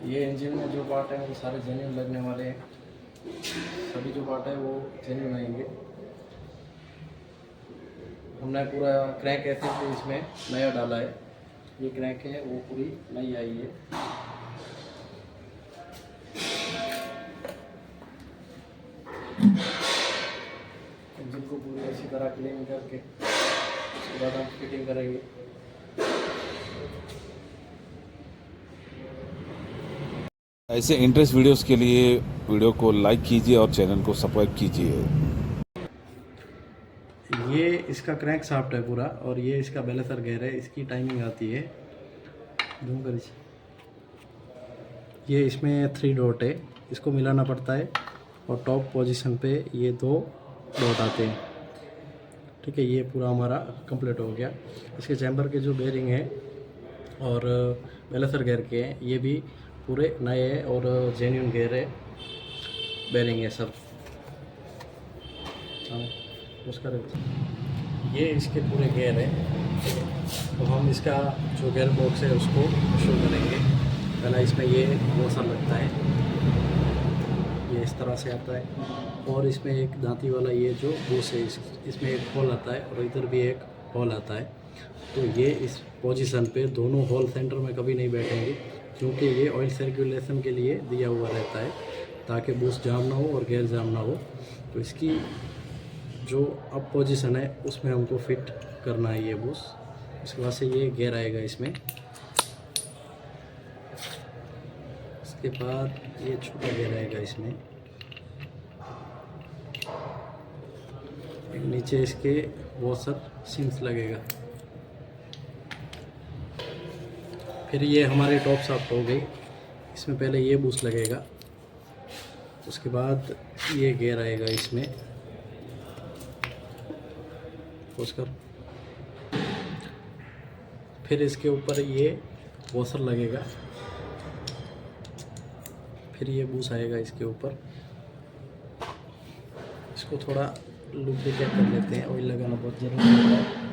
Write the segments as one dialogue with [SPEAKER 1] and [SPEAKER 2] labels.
[SPEAKER 1] ये इंजन में जो पार्ट है वो सारे जेन्युइन लगने वाले हैं, सभी जो पार्ट है वो जेन्युइन आएंगे। हमने पूरा क्रैंक एसिड भी इसमें नया डाला है, ये क्रैंक है वो पूरी नई आई है। इंजन को पूरी अच्छी तरह क्लीन करके उसके बाद हम फिटिंग करेंगे।
[SPEAKER 2] ऐसे इंटरेस्ट वीडियोस के लिए वीडियो को लाइक कीजिए और चैनल को सब्सक्राइब कीजिए।
[SPEAKER 1] ये इसका क्रैंक शाफ्ट है पूरा, और ये इसका बैलेंसर गेयर है, इसकी टाइमिंग आती है। जूम कर, ये इसमें 3 डॉट है, इसको मिलाना पड़ता है और टॉप पोजीशन पे ये 2 डॉट आते हैं। ठीक है, ये पूरा हमारा कंप्लीट हो गया। इसके चैम्बर के जो बेयरिंग है और बैलेंसर गेयर के हैं, ये भी पूरे नए हैं और जेन्युइन गेयर है, बेयरिंग है सब। उसका ये इसके पूरे गेयर है। तो हम इसका जो गेयर बॉक्स है उसको शो करेंगे। पहला इसमें ये वॉशर लगता है, ये इस तरह से आता है, और इसमें एक दांती वाला ये जो बूस है इसमें एक होल आता है और इधर भी एक होल आता है। तो ये इस पोजीशन पे दोनों होल सेंटर में कभी नहीं बैठेंगे, क्योंकि ये ऑयल सर्कुलेशन के लिए दिया हुआ रहता है, ताकि बूस जाम ना हो और गेयर जाम ना हो। तो इसकी जो अप पोजीशन है उसमें हमको फिट करना है ये बूस। इसके बाद से ये गेयर आएगा इसमें। इसके बाद ये छोटा गेयर आएगा इसमें। एक नीचे इसके वॉशर सिंस लगेगा। फिर ये हमारे टॉप शाफ्ट हो गई, इसमें पहले ये बूस्ट लगेगा, उसके बाद ये गेयर आएगा इसमें। उसका फिर इसके ऊपर ये वॉशर लगेगा, फिर ये बूस आएगा इसके ऊपर। इसको थोड़ा लुब्रिकेट कर लेते हैं, ऑयल लगाना बहुत ज़रूरी होता है।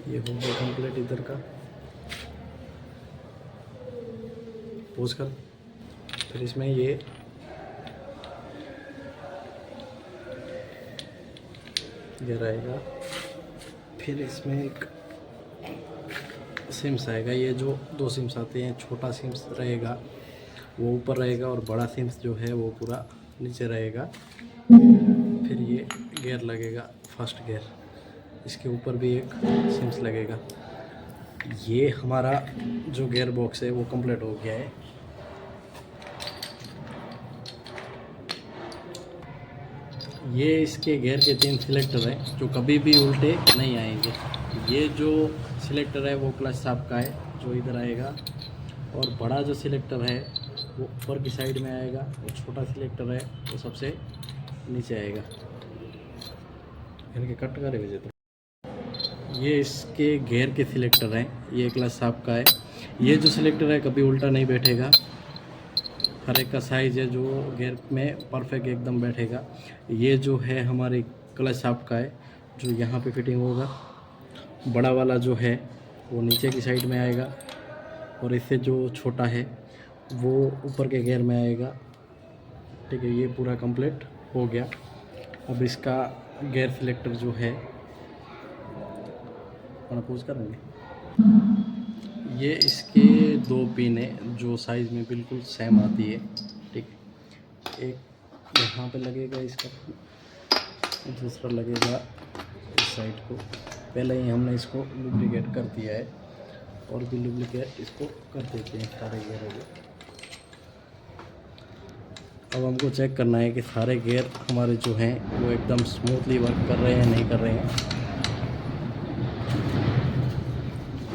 [SPEAKER 1] ये हो गया कंप्लीट इधर का। पोज कर, फिर इसमें ये गेयर आएगा, फिर इसमें एक सिम्स आएगा। ये जो 2 सिम्स आते हैं, छोटा सिम्स रहेगा वो ऊपर रहेगा और बड़ा सिम्स जो है वो पूरा नीचे रहेगा। फिर ये गेयर लगेगा, फर्स्ट गेयर, इसके ऊपर भी एक सिम्स लगेगा। ये हमारा जो गेयर बॉक्स है वो कंप्लीट हो गया है। ये इसके गेयर के 3 सिलेक्टर हैं जो कभी भी उल्टे नहीं आएंगे। ये जो सिलेक्टर है वो क्लच शाफ्ट का है जो इधर आएगा, और बड़ा जो सिलेक्टर है वो ऊपर की साइड में आएगा, और छोटा सिलेक्टर है वो सबसे नीचे आएगा। इनके कट करे वजह तो ये इसके गेयर के सिलेक्टर हैं, ये क्लच शाफ्ट का है। ये जो सिलेक्टर है कभी उल्टा नहीं बैठेगा, हर एक का साइज है जो गेयर में परफेक्ट एकदम बैठेगा। ये जो है हमारे क्लच शाफ्ट का है जो यहाँ पे फिटिंग होगा। बड़ा वाला जो है वो नीचे की साइड में आएगा, और इससे जो छोटा है वो ऊपर के गेयर में आएगा। ठीक है, ये पूरा कंप्लीट हो गया। अब इसका गेयर सिलेक्टर जो है पूछ करेंगे। ये इसके 2 पिन है जो साइज़ में बिल्कुल सेम आती है। ठीक, एक यहाँ पे लगेगा इसका, दूसरा लगेगा इस साइड को। पहले ही हमने इसको लुब्रिकेट कर दिया है, और भी लुब्रिकेट इसको कर देते हैं सारे गेयरों को। अब हमको चेक करना है कि सारे गेयर हमारे जो हैं वो एकदम स्मूथली वर्क कर रहे हैं नहीं कर रहे हैं।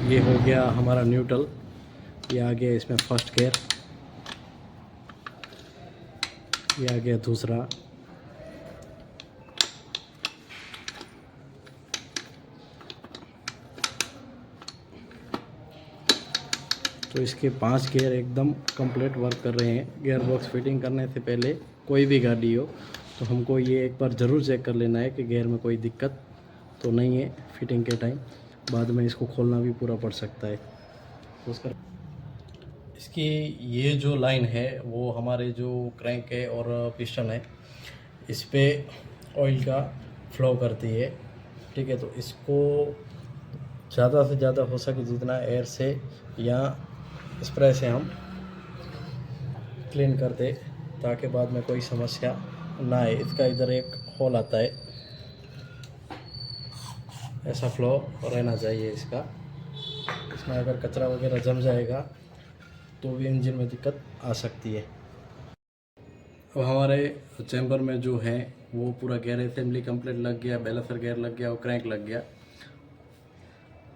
[SPEAKER 1] ये हो गया हमारा न्यूट्रल, ये आ गया इसमें फर्स्ट गेयर, ये आ गया दूसरा, तो इसके 5 गियर एकदम कंप्लीट वर्क कर रहे हैं। गियर बॉक्स फिटिंग करने से पहले कोई भी गाड़ी हो तो हमको ये एक बार ज़रूर चेक कर लेना है कि गियर में कोई दिक्कत तो नहीं है फिटिंग के टाइम। बाद में इसको खोलना भी पूरा पड़ सकता है। तो उसका इसकी ये जो लाइन है वो हमारे जो क्रैंक है और पिस्टन है इस पे ऑयल का फ्लो करती है, ठीक है। तो इसको ज़्यादा से ज़्यादा हो सके जितना एयर से या स्प्रे से हम क्लीन कर दे ताकि बाद में कोई समस्या ना आए। इसका इधर एक होल आता है, ऐसा फ्लो रहना चाहिए इसका। इसमें अगर कचरा वगैरह जम जाएगा तो भी इंजन में दिक्कत आ सकती है। अब हमारे चैम्बर में जो है वो पूरा गेयर असेंबली कंप्लीट लग गया, बैलेंसर गेयर लग गया और क्रैंक लग गया।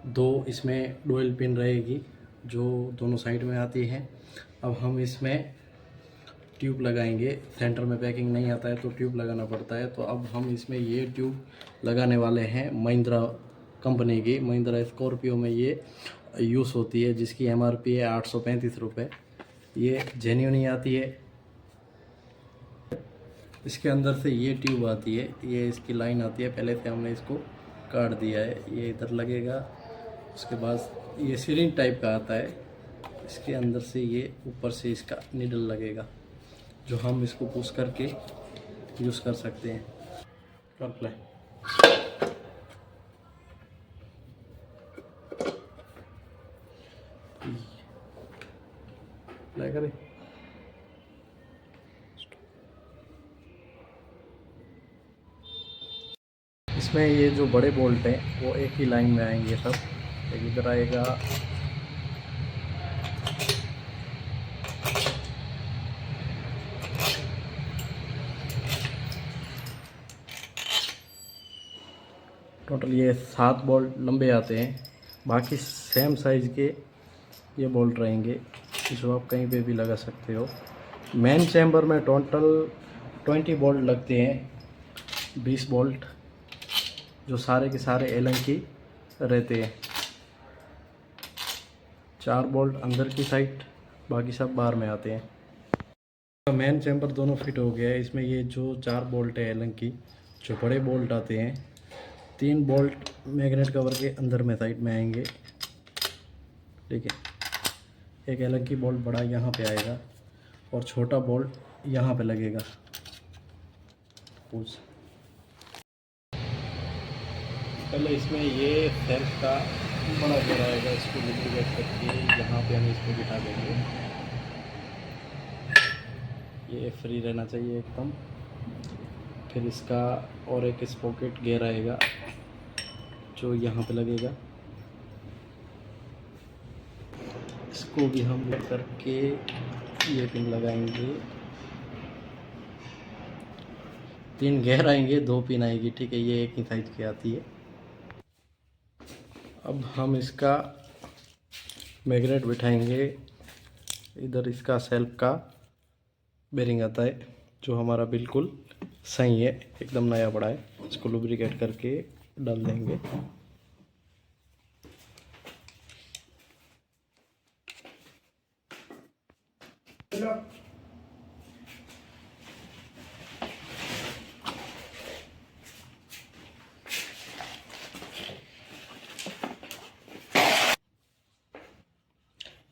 [SPEAKER 1] दो इसमें डुअल पिन रहेगी जो दोनों साइड में आती है। अब हम इसमें ट्यूब लगाएंगे। सेंटर में पैकिंग नहीं आता है तो ट्यूब लगाना पड़ता है। तो अब हम इसमें ये ट्यूब लगाने वाले हैं महिंद्रा कंपनी की। महिंद्रा स्कॉर्पियो में ये यूज़ होती है जिसकी MRP है 835 रुपये। ये जेन्युइन ही आती है। इसके अंदर से ये ट्यूब आती है, ये इसकी लाइन आती है। पहले से हमने इसको काट दिया है, ये इधर लगेगा। उसके बाद ये सिरिंज टाइप का आता है, इसके अंदर से ये ऊपर से इसका निडल लगेगा जो हम इसको पुश करके यूज़ कर सकते हैं। कर प्ले प्ले करें। इसमें ये जो बड़े बोल्ट हैं वो एक ही लाइन में आएंगे सब। एक इधर आएगा, टोटल ये 7 बोल्ट लंबे आते हैं। बाकी सेम साइज़ के ये बोल्ट रहेंगे जो आप कहीं पे भी लगा सकते हो। मेन चैम्बर में टोटल 20 बोल्ट लगते हैं, 20 बोल्ट जो सारे के सारे एलन की रहते हैं। 4 बोल्ट अंदर की साइड, बाकी सब बाहर में आते हैं। मेन चैम्बर दोनों फिट हो गया है। इसमें ये जो 4 बोल्ट है एलन की, जो बड़े बोल्ट आते हैं, 3 बोल्ट मैग्नेट कवर के अंदर में साइड में आएंगे, ठीक है। एक एलन की बोल्ट बड़ा यहाँ पे आएगा और छोटा बोल्ट यहाँ पे लगेगा। पूछ पहले इसमें ये सेल्फ का बड़ा गेयर आएगा, इसको लुब्रिकेट करके यहाँ पे हम इसको बिठा देंगे। ये फ्री रहना चाहिए एकदम। फिर इसका और एक स्पॉकेट गेयर आएगा जो यहाँ पे लगेगा। इसको भी हम लग करके ये पिन लगाएंगे। 3 गेयर आएंगे, 2 पिन आएगी, ठीक है। ये एक ही साइज की आती है। अब हम इसका मैग्नेट बिठाएंगे। इधर इसका सेल्फ का बेरिंग आता है जो हमारा बिल्कुल सही है, एकदम नया पड़ा है। इसको लुब्रिकेट करके डाल देंगे।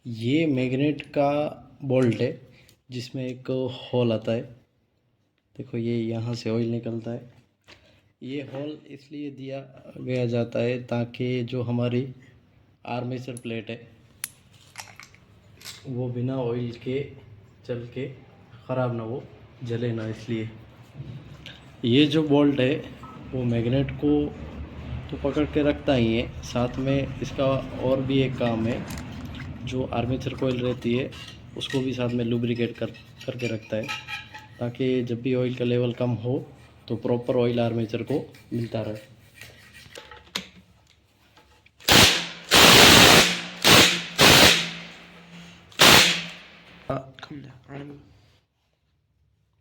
[SPEAKER 1] ये मैग्नेट का बोल्ट है जिसमें एक होल आता है। देखो ये यहाँ से ऑयल निकलता है। ये होल इसलिए दिया गया जाता है ताकि जो हमारी आर्मेचर प्लेट है वो बिना ऑयल के चल के ख़राब ना हो, जले ना, इसलिए। ये जो बोल्ट है वो मैग्नेट को तो पकड़ के रखता ही है, साथ में इसका और भी एक काम है। जो आर्मेचर कोयल रहती है उसको भी साथ में लुब्रिकेट करके रखता है ताकि जब भी ऑयल का लेवल कम हो तो प्रॉपर ऑयल आर्मेचर को मिलता रहे।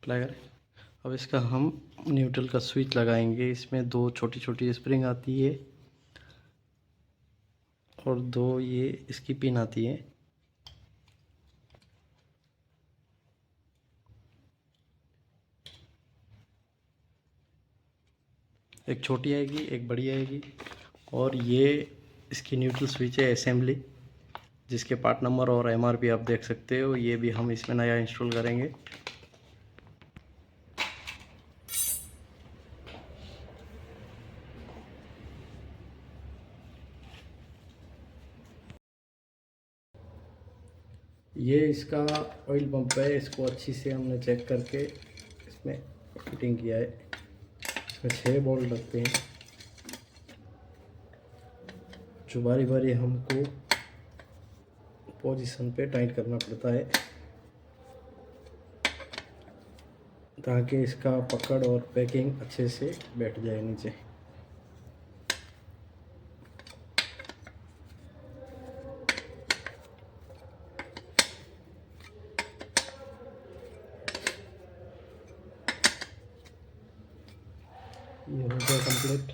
[SPEAKER 1] अप्लाई करें। अब इसका हम न्यूट्रल का स्विच लगाएंगे। इसमें 2 छोटी छोटी स्प्रिंग आती है और 2 ये इसकी पिन आती है। एक छोटी आएगी, एक बड़ी आएगी। और ये इसकी न्यूट्रल स्विच है असेंबली, जिसके पार्ट नंबर और एमआरपी आप देख सकते हो। ये भी हम इसमें नया इंस्टॉल करेंगे। ये इसका ऑयल पंप है, इसको अच्छी से हमने चेक करके इसमें फिटिंग किया है। इसमें 6 बोल्ट लगते हैं, जो बारी बारी हमको पोजीशन पे टाइट करना पड़ता है, ताकि इसका पकड़ और पैकिंग अच्छे से बैठ जाए नीचे। ये हो गया कंप्लीट।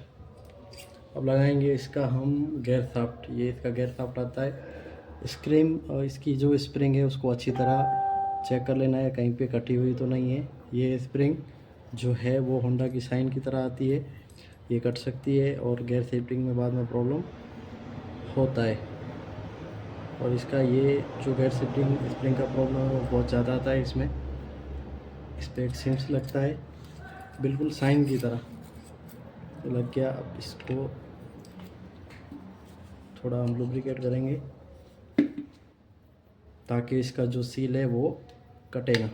[SPEAKER 1] अब लगाएंगे इसका हम गेयर शाफ्ट। ये इसका गेयर शाफ्ट आता है। स्क्रीन और इसकी जो स्प्रिंग है उसको अच्छी तरह चेक कर लेना है, कहीं पे कटी हुई तो नहीं है। ये स्प्रिंग जो है वो होंडा की साइन की तरह आती है, ये कट सकती है और गेयर शिफ्टिंग में बाद में प्रॉब्लम होता है। और इसका ये जो गेयर शिफ्टिंग स्प्रिंग का प्रॉब्लम है वो बहुत ज़्यादा आता है इसमें। इस पर एक सिम्स लगता है बिल्कुल साइन की तरह, तो लग गया। अब इसको थोड़ा हम लुब्रिकेट करेंगे ताकि इसका जो सील है वो कटे ना।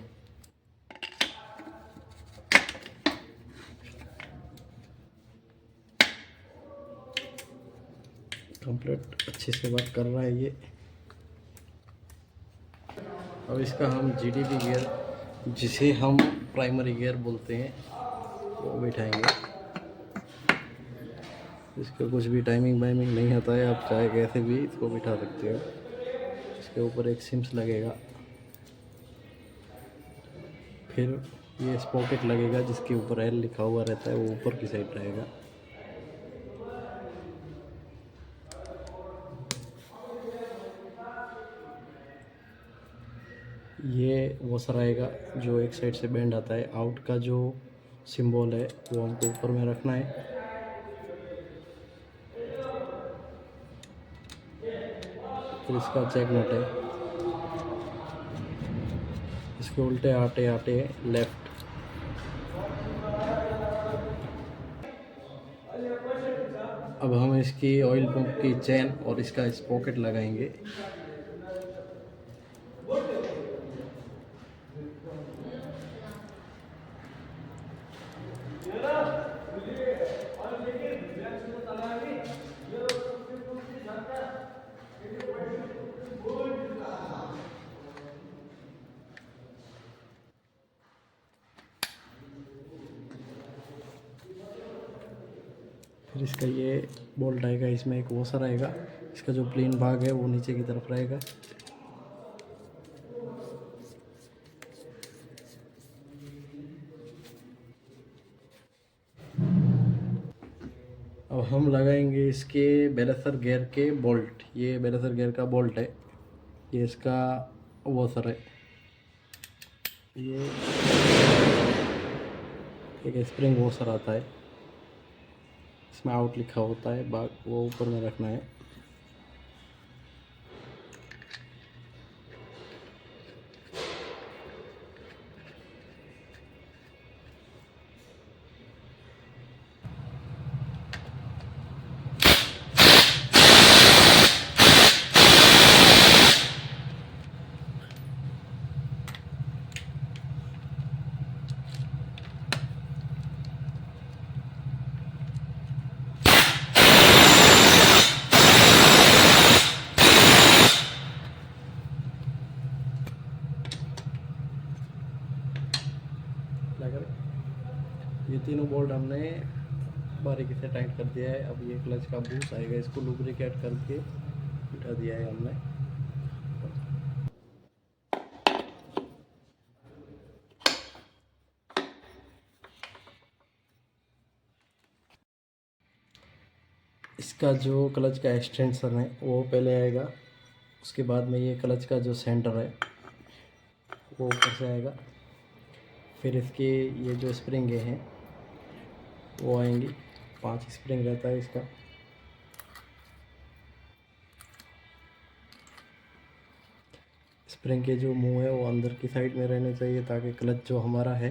[SPEAKER 1] कंप्लीट अच्छे से वर्क कर रहा है ये। अब इसका हम जीडीबी गियर, जिसे हम प्राइमरी गियर बोलते हैं, वो बिठाएंगे। इसका कुछ भी टाइमिंग वाइमिंग नहीं आता है, आप चाहे कैसे भी इसको बिठा सकते हो। इसके ऊपर एक सिम्स लगेगा, फिर ये स्पॉकेट लगेगा जिसके ऊपर एल लिखा हुआ रहता है, वो ऊपर की साइड रहेगा। ये वॉशर आएगा जो एक साइड से बेंड आता है। आउट का जो सिंबल है वो हमको ऊपर में रखना है। फिर इसका चेक नट है, इसके उल्टे आटे आटे लेफ्ट। अब हम इसकी ऑयल पंप की चेन और इसका स्पॉकेट लगाएंगे। फिर इसका ये बोल्ट आएगा, इसमें एक वॉशर आएगा। इसका जो प्लेन भाग है वो नीचे की तरफ रहेगा। अब हम लगाएंगे इसके बैलेंसर गियर के बोल्ट। ये बैलेंसर गियर का बोल्ट है, ये इसका वॉशर है। ये एक स्प्रिंग वॉशर आता है, इसमें आउट लिखा होता है, बाग वो ऊपर में रखना है। ये तीनों बोल्ट हमने बारीकी से टाइट कर दिया है। अब ये क्लच का बूस्ट आएगा, इसको लुब्रिकेट करके बिठा दिया है हमने। इसका जो क्लच का एक्सटेंशन है वो पहले आएगा, उसके बाद में ये क्लच का जो सेंटर है वो ऊपर से आएगा। फिर इसके ये जो स्प्रिंग हैं वो आएंगी, 5 स्प्रिंग रहता है इसका। स्प्रिंग के जो मुंह है वो अंदर की साइड में रहने चाहिए ताकि क्लच जो हमारा है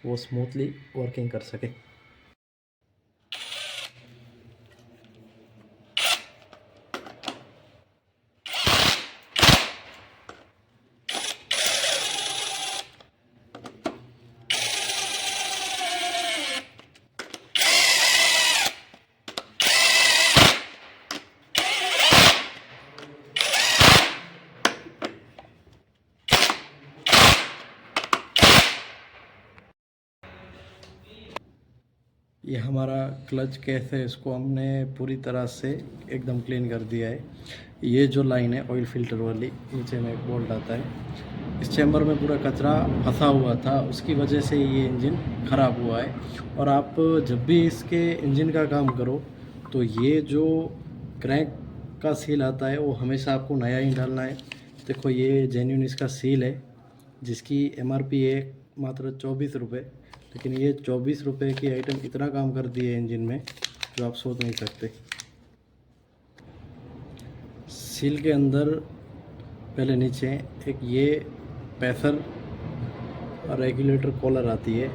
[SPEAKER 1] वो स्मूथली वर्किंग कर सके। ये हमारा क्लच केस है, इसको हमने पूरी तरह से एकदम क्लीन कर दिया है। ये जो लाइन है ऑयल फिल्टर वाली, नीचे में एक बोल्ट आता है। इस चैम्बर में पूरा कचरा फंसा हुआ था, उसकी वजह से ये इंजन ख़राब हुआ है। और आप जब भी इसके इंजन का काम करो तो ये जो क्रैंक का सील आता है वो हमेशा आपको नया ही डालना है। देखो ये जेन्युइन इसका सील है, जिसकी MRP है मात्र 24 रुपये, लेकिन ये 24 रुपये की आइटम इतना काम कर दी है इंजन में जो आप सोच नहीं सकते। सील के अंदर पहले नीचे एक ये पैसर और रेगुलेटर कॉलर आती है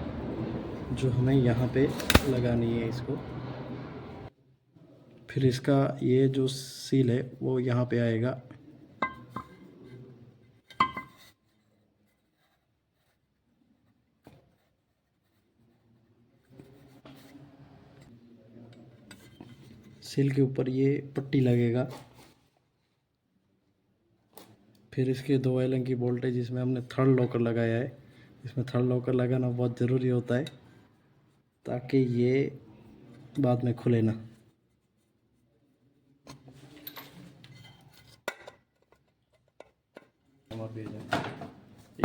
[SPEAKER 1] जो हमें यहाँ पे लगानी है इसको। फिर इसका ये जो सील है वो यहाँ पे आएगा। सील के ऊपर ये पट्टी लगेगा। फिर इसके 2 एलन की बोल्ट है जिसमें हमने थर्ड लॉकर लगाया है। इसमें थर्ड लॉकर लगाना बहुत ज़रूरी होता है ताकि ये बाद में खुले ना।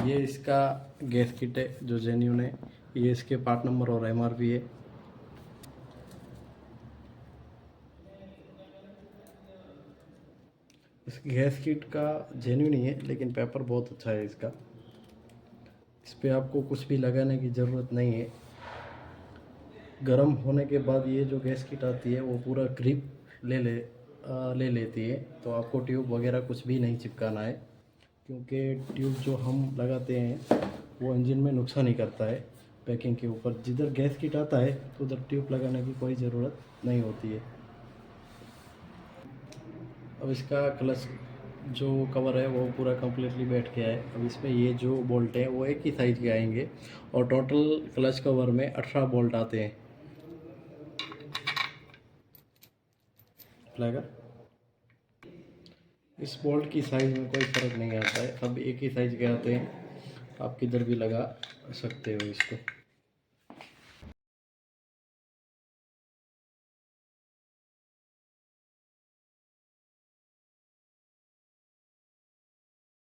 [SPEAKER 1] ये इसका गैस किट है जो जेन्युइन है। ये इसके पार्ट नंबर और MRP है। इस गैस किट का जेन्युइन ही है, लेकिन पेपर बहुत अच्छा है इसका। इस पर आपको कुछ भी लगाने की ज़रूरत नहीं है। गर्म होने के बाद ये जो गैस किट आती है वो पूरा ग्रिप ले लेती है, तो आपको ट्यूब वगैरह कुछ भी नहीं चिपकाना है, क्योंकि ट्यूब जो हम लगाते हैं वो इंजन में नुकसान ही करता है। पैकिंग के ऊपर जिधर गैस किट आता है तो उधर ट्यूब लगाने की कोई ज़रूरत नहीं होती है। अब इसका क्लच जो कवर है वो पूरा कम्प्लीटली बैठ गया है। अब इसमें ये जो बोल्ट हैं वो एक ही साइज़ के आएंगे और टोटल क्लच कवर में 18 बोल्ट आते हैं। लगा, इस बोल्ट की साइज़ में कोई फ़र्क नहीं आता है, सब एक ही साइज़ के आते हैं। आप किधर भी लगा सकते हो इसको।